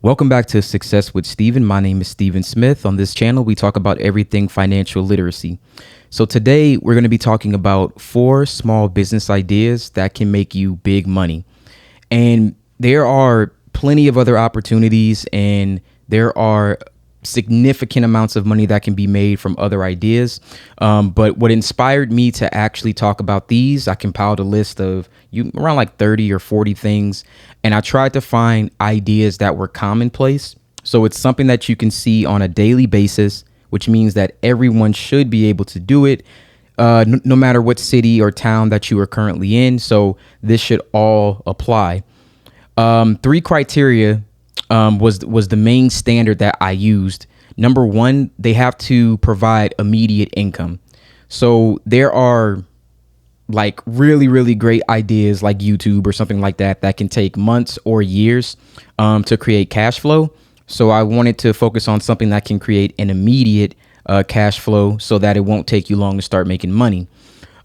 Welcome back to Success with Steven. My name is Steven Smith. On this channel, we talk about everything financial literacy. So today we're going to be talking about 4 small business ideas that can make you big money. And there are plenty of other opportunities, and there are significant amounts of money that can be made from other ideas. But what inspired me to actually talk about these, I compiled a list of around like 30 or 40 things, and I tried to find ideas that were commonplace. So it's something that you can see on a daily basis, which means that everyone should be able to do it, no matter what city or town that you are currently in. So this should all apply. 3 criteria was the main standard that I used. Number 1, they have to provide immediate income. So there are like really great ideas like YouTube or something like that can take months or years to create cash flow. So I wanted to focus on something that can create an immediate cash flow so that it won't take you long to start making money.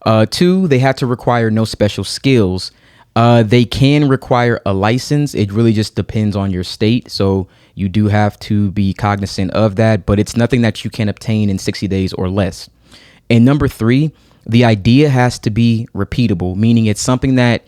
2, they had to require no special skills. They can require a license. It really just depends on your state. So you do have to be cognizant of that, but it's nothing that you can obtain in 60 days or less. And number 3, the idea has to be repeatable, meaning it's something that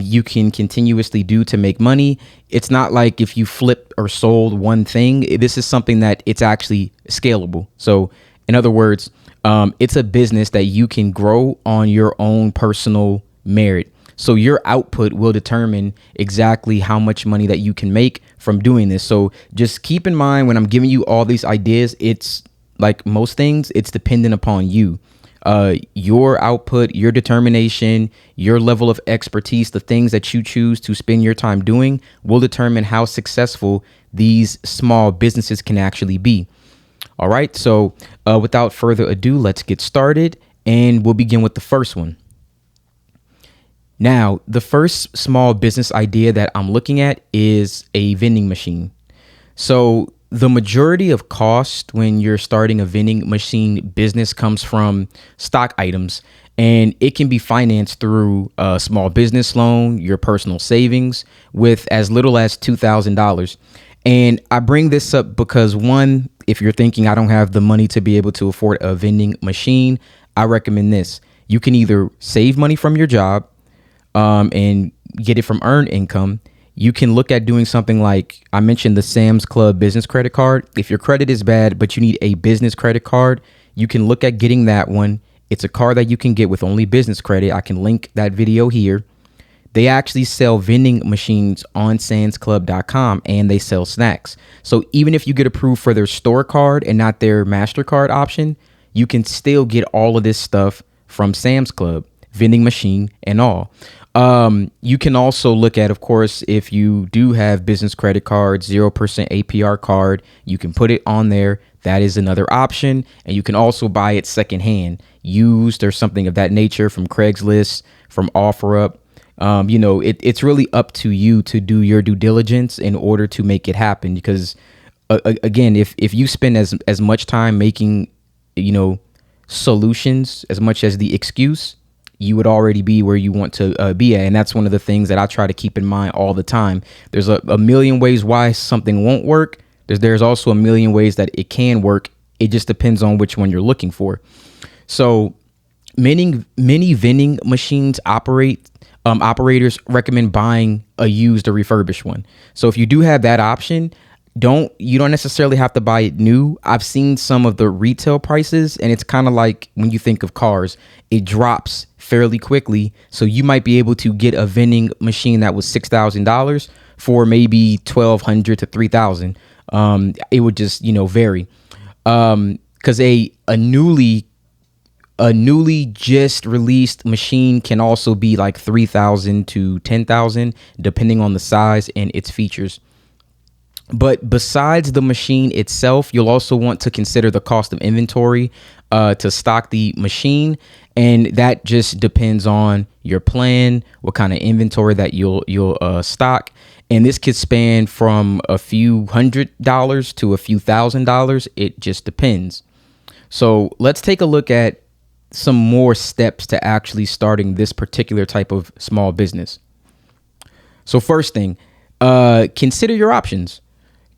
you can continuously do to make money. It's not like if you flip or sold one thing. This is something that it's actually scalable. So in other words, it's a business that you can grow on your own personal merit. So your output will determine exactly how much money that you can make from doing this. So just keep in mind when I'm giving you all these ideas, it's like most things, it's dependent upon you. Your output, your determination, your level of expertise, the things that you choose to spend your time doing will determine how successful these small businesses can actually be. All right. So without further ado, let's get started, and we'll begin with the first one. Now, the first small business idea that I'm looking at is a vending machine. So the majority of cost when you're starting a vending machine business comes from stock items, and it can be financed through a small business loan, your personal savings, with as little as $2,000. And I bring this up because, one, if you're thinking I don't have the money to be able to afford a vending machine, I recommend this. You can either save money from your job and get it from earned income. You can look at doing something like I mentioned, the Sam's Club business credit card. If your credit is bad, but you need a business credit card, you can look at getting that one. It's a card that you can get with only business credit. I can link that video here. They actually sell vending machines on samsclub.com, and they sell snacks. So even if you get approved for their store card and not their MasterCard option, you can still get all of this stuff from Sam's Club, vending machine and all. You can also look at, of course, if you do have business credit cards, 0% APR card, you can put it on there. That is another option. And you can also buy it secondhand, used or something of that nature from Craigslist, from OfferUp. It's really up to you to do your due diligence in order to make it happen. Because again, if you spend as much time making, solutions as much as the excuse, you would already be where you want to be at. And that's one of the things that I try to keep in mind all the time. There's a million ways why something won't work. There's also a million ways that it can work. It just depends on which one you're looking for. So many vending machines operators recommend buying a used or refurbished one. So if you do have that option, you don't necessarily have to buy it new. I've seen some of the retail prices, and it's kind of like when you think of cars, it drops fairly quickly. So you might be able to get a vending machine that was $6,000 for maybe $1,200 to $3,000. It would just, vary. Because a newly just released machine can also be like $3,000 to $10,000, depending on the size and its features. But besides the machine itself, you'll also want to consider the cost of inventory to stock the machine. And that just depends on your plan, what kind of inventory that you'll stock. And this could span from a few $100s to a few $1,000s. It just depends. So let's take a look at some more steps to actually starting this particular type of small business. So first thing, consider your options.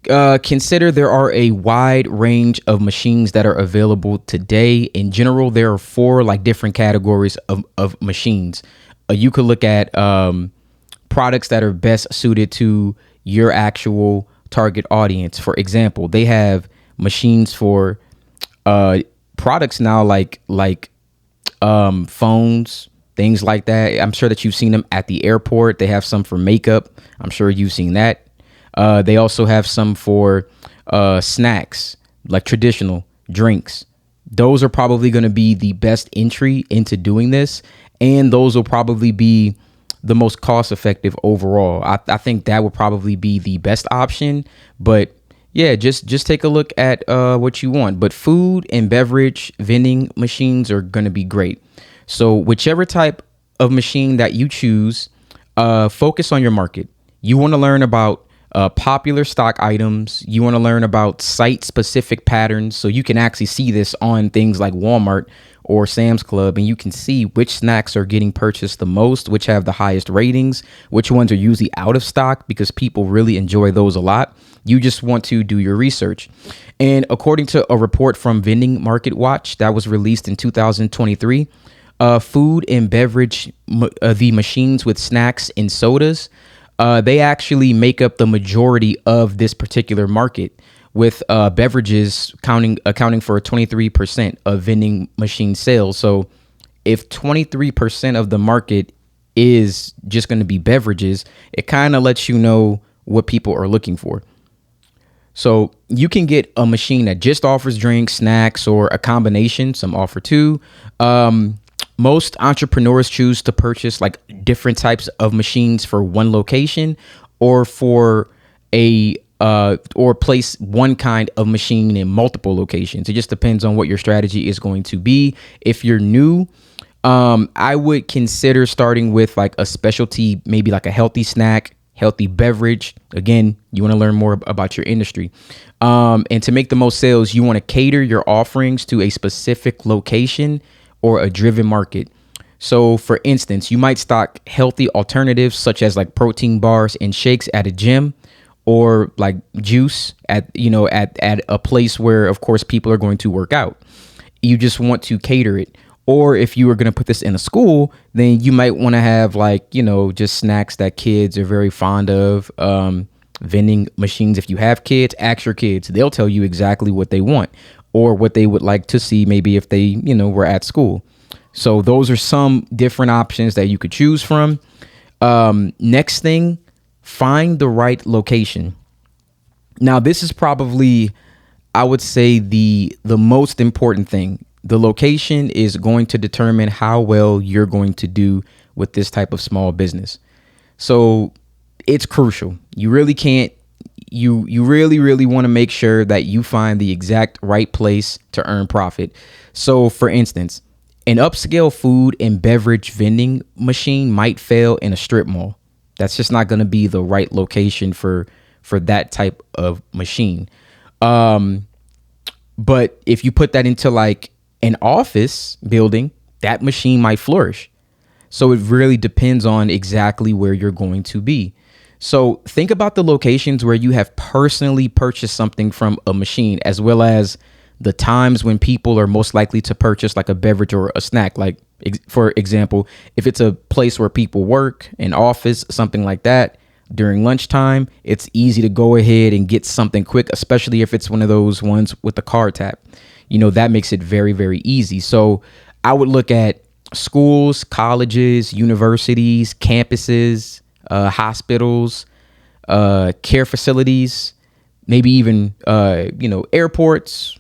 Consider there are a wide range of machines that are available today. In general, there are four like different categories of machines. You could look at products that are best suited to your actual target audience. For example, they have machines for products now like phones, things like that. I'm sure that you've seen them at the airport. They have some for makeup. I'm sure you've seen that. They also have some for snacks, like traditional drinks. Those are probably going to be the best entry into doing this. And those will probably be the most cost effective overall. I think that would probably be the best option. But yeah, just take a look at what you want. But food and beverage vending machines are going to be great. So whichever type of machine that you choose, focus on your market. You want to learn about popular stock items. You want to learn about site specific patterns. So you can actually see this on things like Walmart or Sam's Club, and you can see which snacks are getting purchased the most, which have the highest ratings, which ones are usually out of stock because people really enjoy those a lot. You just want to do your research. And according to a report from Vending Market Watch that was released in 2023, food and beverage, the machines with snacks and sodas, they actually make up the majority of this particular market, with beverages accounting for 23% of vending machine sales. So if 23% of the market is just going to be beverages, it kind of lets you know what people are looking for. So you can get a machine that just offers drinks, snacks, or a combination. Some offer two. Most entrepreneurs choose to purchase like different types of machines for one location, or for or place one kind of machine in multiple locations. It just depends on what your strategy is going to be. If you're new, I would consider starting with like a specialty, maybe like a healthy snack, healthy beverage. Again, you want to learn more about your industry. And to make the most sales, you want to cater your offerings to a specific location or a driven market. So for instance, you might stock healthy alternatives such as like protein bars and shakes at a gym, or like juice at a place where, of course, people are going to work out. You just want to cater it. Or if you were going to put this in a school, then you might want to have just snacks that kids are very fond of. Vending machines, if you have kids, ask your kids. They'll tell you exactly what they want or what they would like to see, maybe if they, were at school. So those are some different options that you could choose from. Next thing, find the right location. Now, this is probably, I would say, the most important thing. The location is going to determine how well you're going to do with this type of small business. So it's crucial. You really can't, you really want to make sure that you find the exact right place to earn profit. So for instance, an upscale food and beverage vending machine might fail in a strip mall. That's just not going to be the right location for that type of machine. But if you put that into like an office building, that machine might flourish. So it really depends on exactly where you're going to be. So think about the locations where you have personally purchased something from a machine, as well as the times when people are most likely to purchase like a beverage or a snack. Like, for example, if it's a place where people work, an office, something like that, during lunchtime, it's easy to go ahead and get something quick, especially if it's one of those ones with the card tap. That makes it very, very easy. So I would look at schools, colleges, universities, campuses, hospitals, care facilities, maybe even, airports,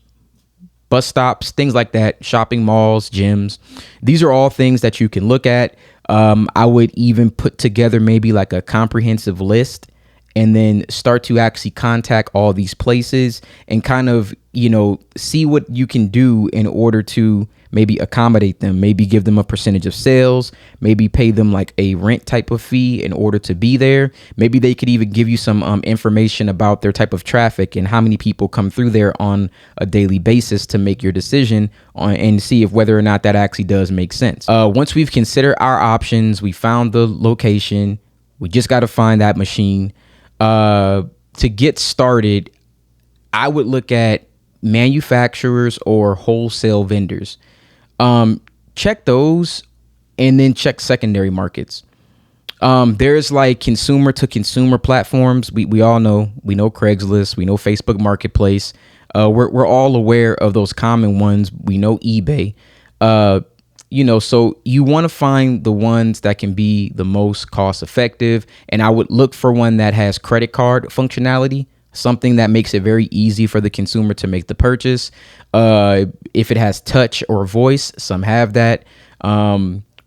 bus stops, things like that, shopping malls, gyms. These are all things that you can look at. I would even put together maybe like a comprehensive list and then start to actually contact all these places and kind of, see what you can do in order to maybe accommodate them, maybe give them a percentage of sales, maybe pay them like a rent type of fee in order to be there. Maybe they could even give you some information about their type of traffic and how many people come through there on a daily basis to make your decision on and see if whether or not that actually does make sense. Once we've considered our options, we found the location, we just got to find that machine. to get started, I would look at manufacturers or wholesale vendors. Check those and then check secondary markets. There's like consumer to consumer platforms. We all know, we know Craigslist, we know Facebook Marketplace. We're all aware of those common ones. We know eBay. So you want to find the ones that can be the most cost effective. And I would look for one that has credit card functionality, something that makes it very easy for the consumer to make the purchase. If it has touch or voice, some have that.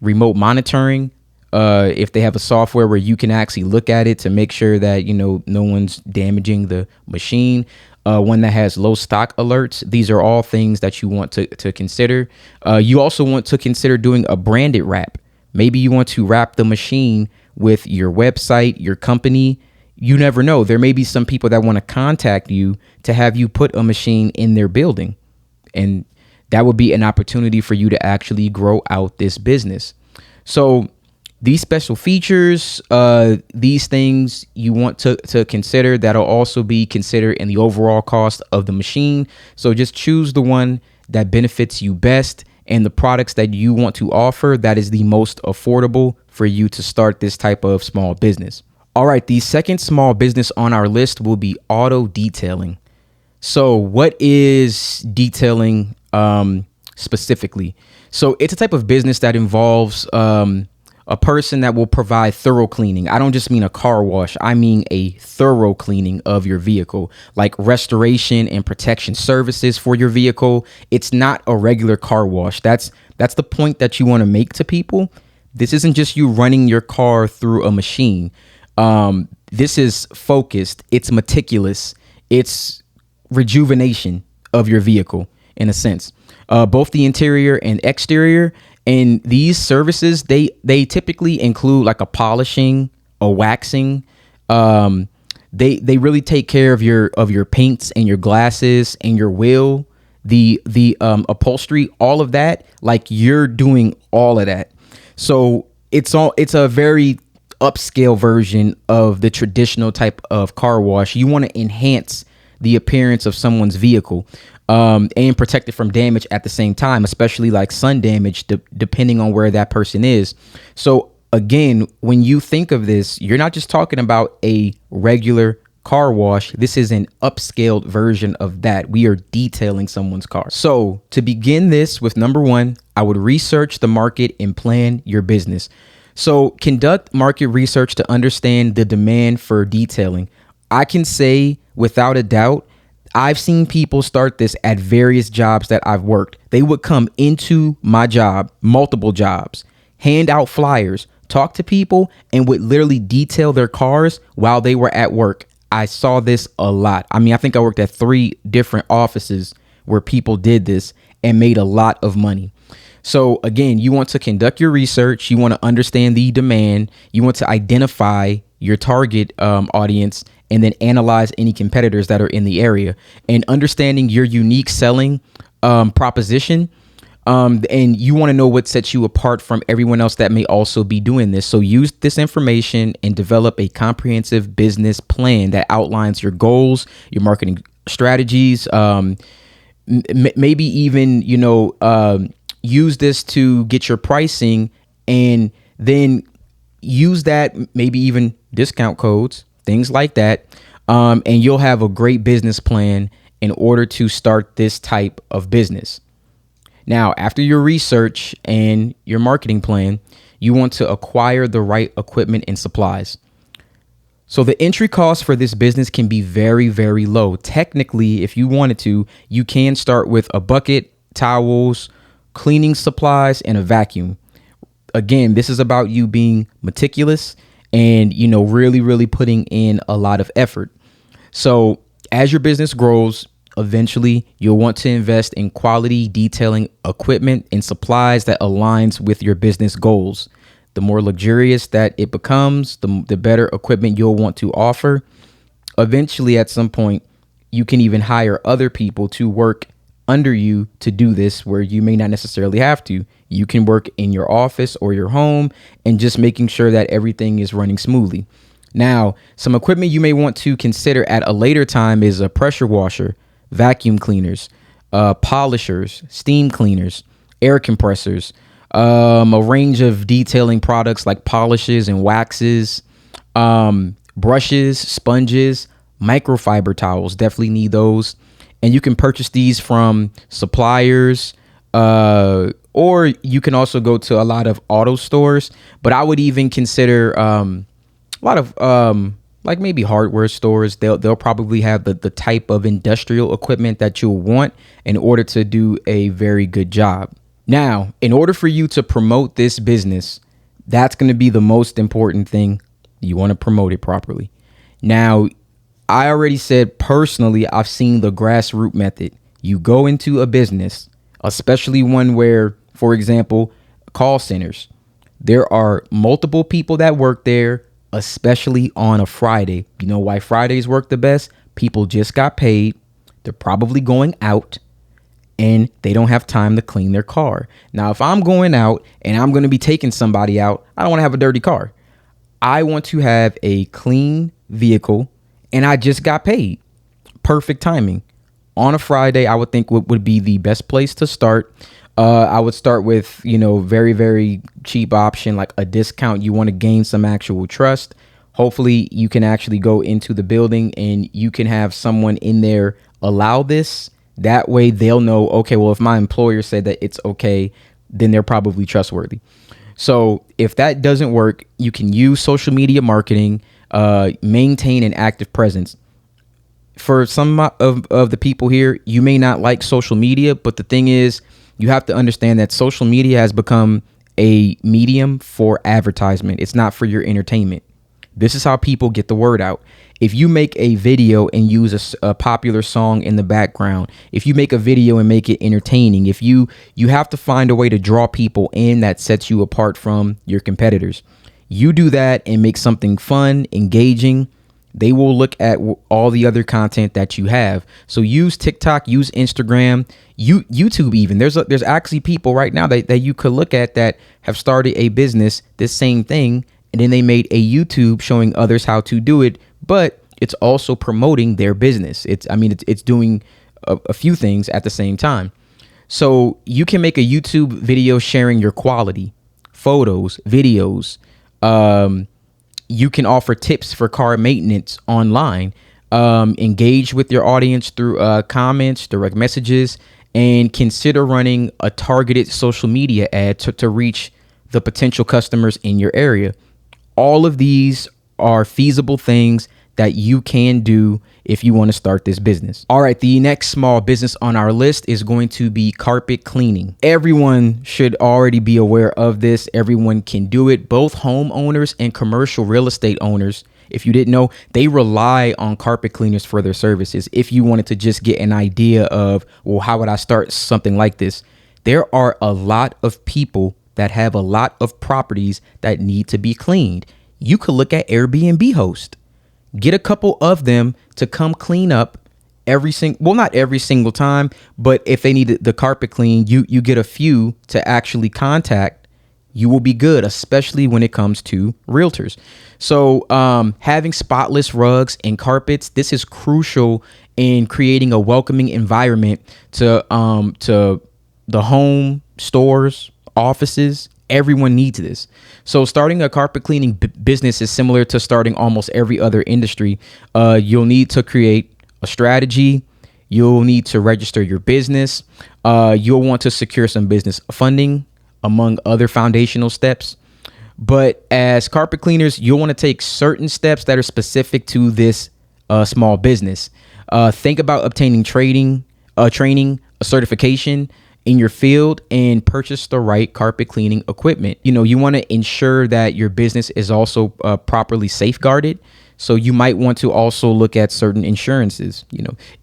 Remote monitoring. If they have a software where you can actually look at it to make sure that, no one's damaging the machine. One that has low stock alerts. These are all things that you want to consider. You also want to consider doing a branded wrap. Maybe you want to wrap the machine with your website, your company. You never know. There may be some people that want to contact you to have you put a machine in their building. And that would be an opportunity for you to actually grow out this business. So these special features, these things you want to consider, that'll also be considered in the overall cost of the machine. So just choose the one that benefits you best and the products that you want to offer that is the most affordable for you to start this type of small business. All right, the second small business on our list will be auto detailing. So what is detailing specifically? So it's a type of business that involves a person that will provide thorough cleaning. I don't just mean a car wash. I mean a thorough cleaning of your vehicle, like restoration and protection services for your vehicle. It's not a regular car wash. That's the point that you want to make to people. This isn't just you running your car through a machine. This is focused. It's meticulous. It's rejuvenation of your vehicle in a sense, both the interior and exterior. And these services, they typically include like a polishing, a waxing. They really take care of your paints and your glasses and your wheel, the upholstery, all of that. Like you're doing all of that. So it's a very upscale version of the traditional type of car wash. You want to enhance the appearance of someone's vehicle. And protect it from damage at the same time, especially like sun damage, depending on where that person is. So again, when you think of this, you're not just talking about a regular car wash. This is an upscaled version of that. We are detailing someone's car. So to begin this with, number one, I would research the market and plan your business. So conduct market research to understand the demand for detailing. I can say without a doubt, I've seen people start this at various jobs that I've worked. They would come into my job, multiple jobs, hand out flyers, talk to people, and would literally detail their cars while they were at work. I saw this a lot. I mean, I think I worked at 3 different offices where people did this and made a lot of money. So again, you want to conduct your research. You want to understand the demand. You want to identify your target audience and then analyze any competitors that are in the area and understanding your unique selling proposition. And you want to know what sets you apart from everyone else that may also be doing this. So use this information and develop a comprehensive business plan that outlines your goals, your marketing strategies, maybe even, use this to get your pricing and then use that, maybe even discount codes, things like that. And you'll have a great business plan in order to start this type of business. Now, after your research and your marketing plan, you want to acquire the right equipment and supplies. So the entry cost for this business can be very, very low. Technically, if you wanted to, you can start with a bucket, towels, cleaning supplies, and a vacuum. Again, this is about you being meticulous and, really, really putting in a lot of effort. So as your business grows, eventually you'll want to invest in quality detailing equipment and supplies that aligns with your business goals. The more luxurious that it becomes, the better equipment you'll want to offer. Eventually, at some point, you can even hire other people to work under you to do this, where you may not necessarily have to. You can work in your office or your home and just making sure that everything is running smoothly. Now, some equipment you may want to consider at a later time is a pressure washer, vacuum cleaners, polishers, steam cleaners, air compressors, a range of detailing products like polishes and waxes, brushes, sponges, microfiber towels. Definitely need those. And you can purchase these from suppliers, or you can also go to a lot of auto stores. But I would even consider a lot of like maybe hardware stores. They'll probably have the type of industrial equipment that you'll want in order to do a very good job. Now, in order for you to promote this business, that's going to be the most important thing. You want to promote it properly. Now, I already said personally, I've seen the grassroots method. You go into a business, especially one where, for example, call centers. There are multiple people that work there, especially on a Friday. You know why Fridays work the best? People just got paid. They're probably going out and they don't have time to clean their car. Now, if I'm going out and I'm going to be taking somebody out, I don't want to have a dirty car. I want to have a clean vehicle, and I just got paid. Perfect timing. On a Friday, I would think would be the best place to start. I would start with, very, very cheap option, like a discount. You want to gain some actual trust. Hopefully you can actually go into the building and you can have someone in there allow this. That way they'll know, okay, well, if my employer said that it's okay, then they're probably trustworthy. So if that doesn't work, you can use social media marketing, maintain an active presence. For some of the people here, you may not like social media, but the thing is, you have to understand that social media has become a medium for advertisement. It's not for your entertainment. This is how people get the word out. If you make a video and use a popular song in the background, if you make a video and make it entertaining, if you have to find a way to draw people in that sets you apart from your competitors. You do that and make something fun, engaging. They will look at all the other content that you have. So use TikTok, use Instagram, YouTube even. There's actually people right now that you could look at that have started a business, this same thing, and then they made a YouTube showing others how to do it, but it's also promoting their business. It's doing a few things at the same time. So you can make a YouTube video sharing your quality, photos, videos. You can offer tips for car maintenance online, engage with your audience through comments, direct messages, and consider running a targeted social media ad to reach the potential customers in your area. All of these are feasible things that you can do if you want to start this business. All right, the next small business on our list is going to be carpet cleaning. Everyone should already be aware of this. Everyone can do it. Both homeowners and commercial real estate owners, if you didn't know, they rely on carpet cleaners for their services. If you wanted to just get an idea of, well, how would I start something like this? There are a lot of people that have a lot of properties that need to be cleaned. You could look at Airbnb host. Get a couple of them to come clean up not every single time, but if they need the carpet clean, you get a few to actually contact. You will be good, especially when it comes to realtors. So having spotless rugs and carpets, this is crucial in creating a welcoming environment to the home, stores, offices. Everyone needs this. So starting a carpet cleaning business is similar to starting almost every other industry. You'll need to create a strategy. You'll need to register your business. You'll want to secure some business funding, among other foundational steps. But as carpet cleaners, you'll want to take certain steps that are specific to this small business. Think about obtaining training, a certification in your field, and purchase the right carpet cleaning equipment. You want to ensure that your business is also properly safeguarded. So you might want to also look at certain insurances.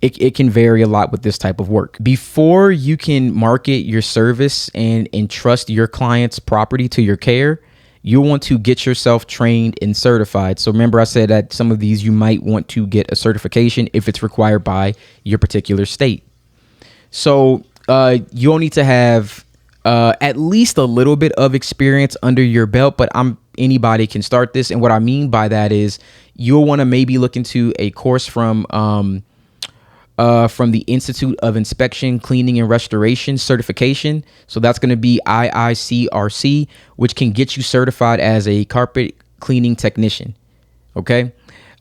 It can vary a lot with this type of work. Before you can market your service and entrust your client's property to your care, you'll want to get yourself trained and certified. So remember, I said that some of these you might want to get a certification if it's required by your particular state. So you'll need to have at least a little bit of experience under your belt, but anybody can start this. And what I mean by that is you'll want to maybe look into a course from the Institute of Inspection, Cleaning, and Restoration certification. So that's going to be IICRC, which can get you certified as a carpet cleaning technician. Okay.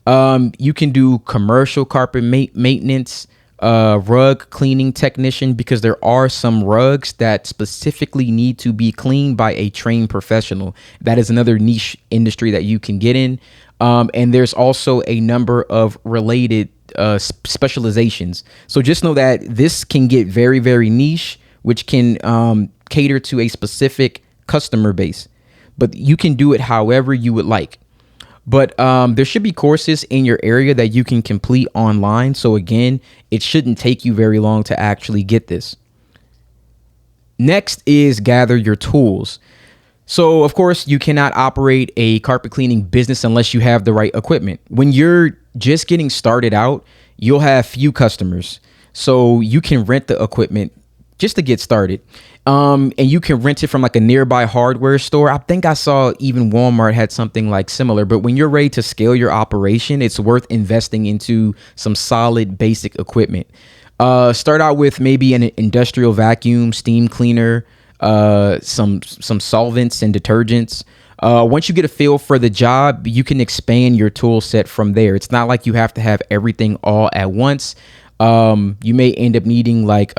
You can do commercial carpet maintenance, rug cleaning technician, because there are some rugs that specifically need to be cleaned by a trained professional. That is another niche industry that you can get in. And there's also a number of related specializations. So just know that this can get very, very niche, which can cater to a specific customer base, but you can do it however you would like. But there should be courses in your area that you can complete online. So again, it shouldn't take you very long to actually get this. Next is gather your tools. So of course, you cannot operate a carpet cleaning business unless you have the right equipment. When you're just getting started out, you'll have few customers. So you can rent the equipment just to get started. And you can rent it from like a nearby hardware store. I think I saw even Walmart had something like similar. But when you're ready to scale your operation, it's worth investing into some solid basic equipment. Start out with maybe an industrial vacuum, steam cleaner, some solvents and detergents. Once you get a feel for the job, you can expand your tool set from there. It's not like you have to have everything all at once. You may end up needing like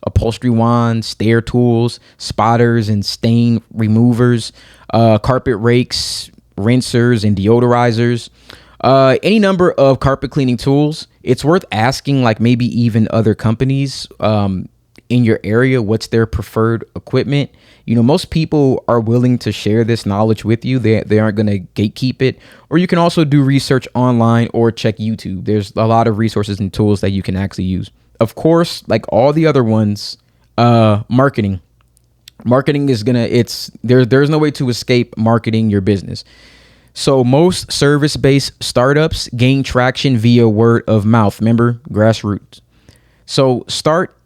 upholstery wands, stair tools, spotters and stain removers, carpet rakes, rinsers and deodorizers, any number of carpet cleaning tools. It's worth asking like maybe even other companies in your area what's their preferred equipment. You know, most people are willing to share this knowledge with you. They aren't going to gatekeep it. Or you can also do research online or check YouTube. There's a lot of resources and tools that you can actually use. Of course, like all the other ones, marketing is there's no way to escape marketing your business. So most service-based startups gain traction via word of mouth. Remember, grassroots. So start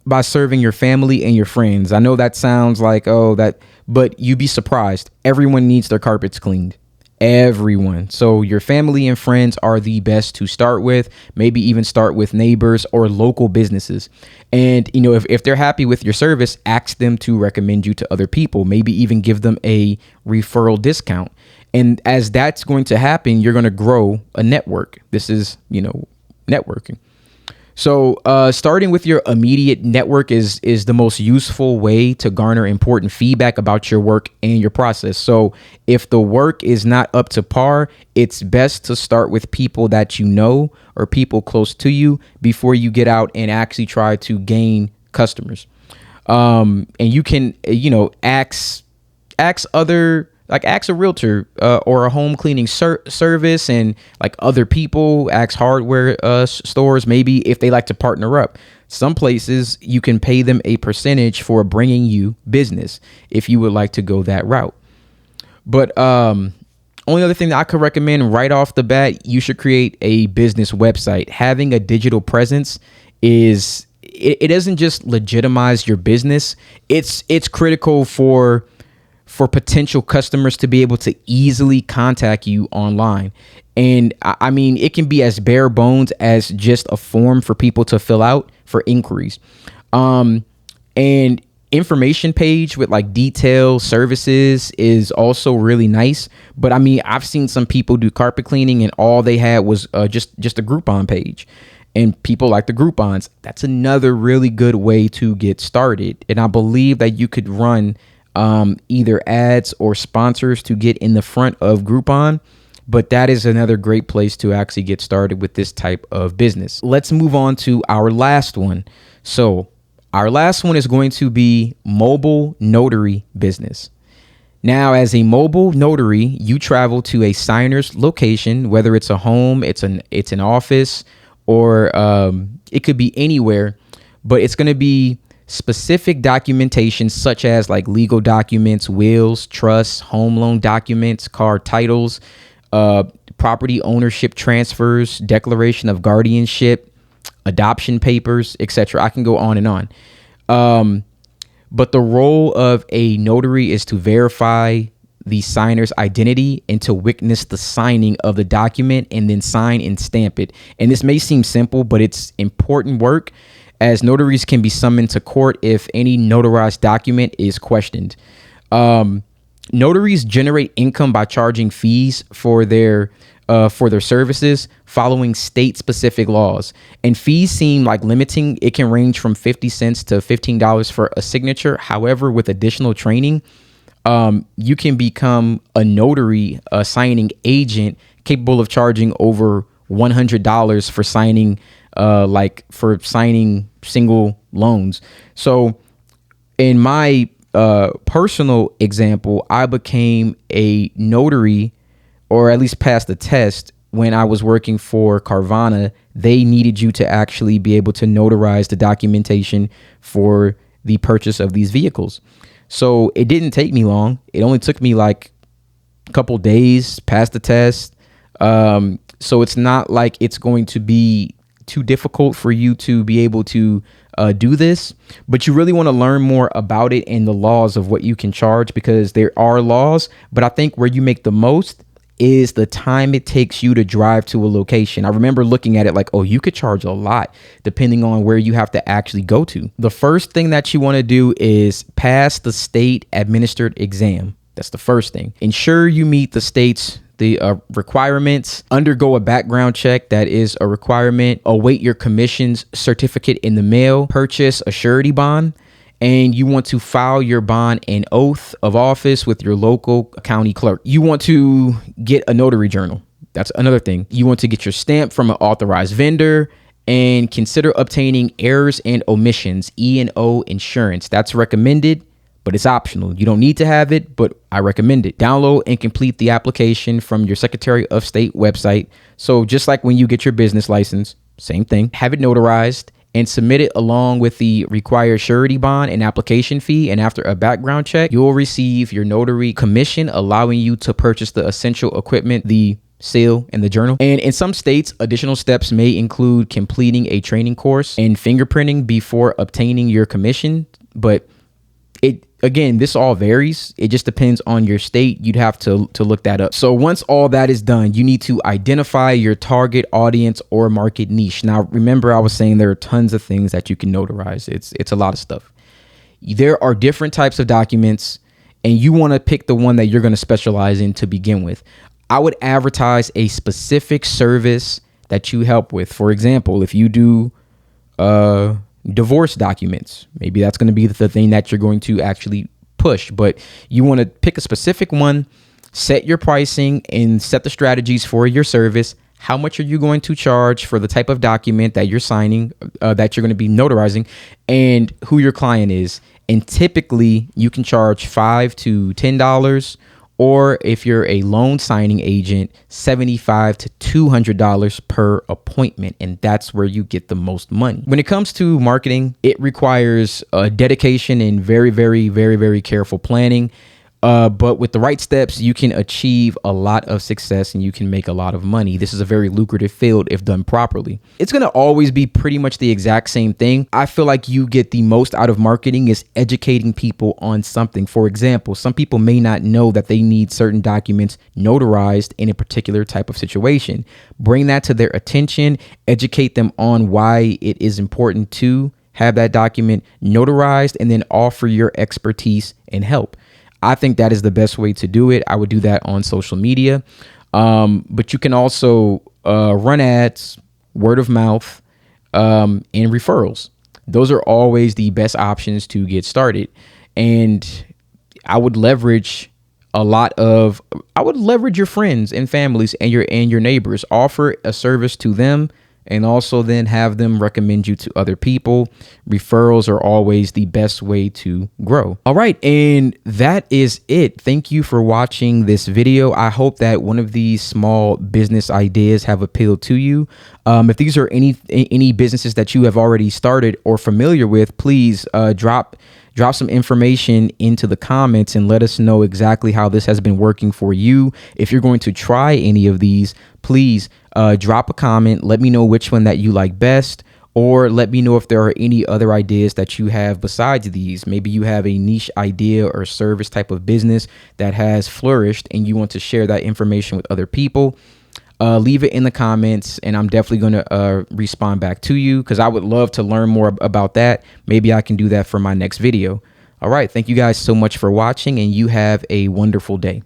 by serving your family and your friends. I know that sounds like, but you'd be surprised. Everyone needs their carpets cleaned. Everyone. So your family and friends are the best to start with. Maybe even start with neighbors or local businesses. And, you know, if they're happy with your service, ask them to recommend you to other people. Maybe even give them a referral discount. And as that's going to happen, you're going to grow a network. This is, networking. So starting with your immediate network is the most useful way to garner important feedback about your work and your process. So if the work is not up to par, it's best to start with people that you know or people close to you before you get out and actually try to gain customers. And you can, ask a realtor or a home cleaning service, and like other people, ask hardware stores, maybe if they like to partner up. Some places you can pay them a percentage for bringing you business if you would like to go that route. But only other thing that I could recommend right off the bat, you should create a business website. Having a digital presence it doesn't just legitimize your business. It's critical for potential customers to be able to easily contact you online. And I mean, it can be as bare bones as just a form for people to fill out for inquiries. And information page with like detailed services is also really nice. But I mean, I've seen some people do carpet cleaning and all they had was just a Groupon page. And people like the Groupons. That's another really good way to get started. And I believe that you could run either ads or sponsors to get in the front of Groupon, but that is another great place to actually get started with this type of business. Let's move on to our last one. So our last one is going to be mobile notary business. Now, as a mobile notary, you travel to a signer's location, whether it's a home, it's an office, or it could be anywhere, but it's going to be specific documentation such as like legal documents, wills, trusts, home loan documents, car titles, property ownership transfers, declaration of guardianship, adoption papers, etc. I can go on and on. But the role of a notary is to verify the signer's identity and to witness the signing of the document and then sign and stamp it. And this may seem simple, but it's important work, as notaries can be summoned to court if any notarized document is questioned. Notaries generate income by charging fees for their services following state-specific laws. And fees seem like limiting. It can range from 50 cents to $15 for a signature. However, with additional training, you can become a notary, a signing agent capable of charging over $100 for signing, single loans. So in my personal example, I became a notary, or at least passed the test, when I was working for Carvana. They needed you to actually be able to notarize the documentation for the purchase of these vehicles. So it didn't take me long. It only took me like a couple days, passed the test. So it's not like it's going to be too difficult for you to be able to do this, but you really want to learn more about it and the laws of what you can charge, because there are laws. But I think where you make the most is the time it takes you to drive to a location. I remember looking at it like, oh, you could charge a lot depending on where you have to actually go to. The first thing that you want to do is pass the state administered exam. That's the first thing. Ensure you meet the state's requirements. Undergo a background check. That is a requirement. Await your commission's certificate in the mail. Purchase a surety bond. And you want to file your bond and oath of office with your local county clerk. You want to get a notary journal. That's another thing. You want to get your stamp from an authorized vendor, and consider obtaining errors and omissions, E&O insurance. That's recommended, but it's optional. You don't need to have it, but I recommend it. Download and complete the application from your Secretary of State website. So just like when you get your business license, same thing. Have it notarized and submit it along with the required surety bond and application fee. And after a background check, you'll receive your notary commission, allowing you to purchase the essential equipment, the seal, and the journal. And in some states, additional steps may include completing a training course and fingerprinting before obtaining your commission. But again, this all varies. It just depends on your state. You'd have to look that up. So once all that is done, you need to identify your target audience or market niche. Now, remember, I was saying there are tons of things that you can notarize. It's a lot of stuff. There are different types of documents, and you want to pick the one that you're going to specialize in to begin with. I would advertise a specific service that you help with. For example, if you do divorce documents, maybe that's going to be the thing that you're going to actually push. But you want to pick a specific one, set your pricing, and set the strategies for your service. How much are you going to charge for the type of document that you're signing, that you're going to be notarizing, and who your client is. And typically you can charge $5 to $10, or if you're a loan signing agent, $75 to $200 per appointment. And that's where you get the most money. When it comes to marketing, it requires dedication and very, very, very, very careful planning. But with the right steps, you can achieve a lot of success and you can make a lot of money. This is a very lucrative field if done properly. It's going to always be pretty much the exact same thing. I feel like you get the most out of marketing is educating people on something. For example, some people may not know that they need certain documents notarized in a particular type of situation. Bring that to their attention, educate them on why it is important to have that document notarized, and then offer your expertise and help. I think that is the best way to do it. I would do that on social media. But you can also run ads, word of mouth, and referrals. Those are always the best options to get started. And I would leverage your friends and families and your neighbors. Offer a service to them, and also then have them recommend you to other people. Referrals are always the best way to grow. All right, and that is it. Thank you for watching this video. I hope that one of these small business ideas have appealed to you. If these are any businesses that you have already started or familiar with, please drop some information into the comments and let us know exactly how this has been working for you. If you're going to try any of these, please drop a comment. Let me know which one that you like best, Or let me know if there are any other ideas that you have besides these. Maybe you have a niche idea or service type of business that has flourished and you want to share that information with other people. Leave it in the comments and I'm definitely going to respond back to you because I would love to learn more about that. Maybe I can do that for my next video. All right. Thank you guys so much for watching and you have a wonderful day.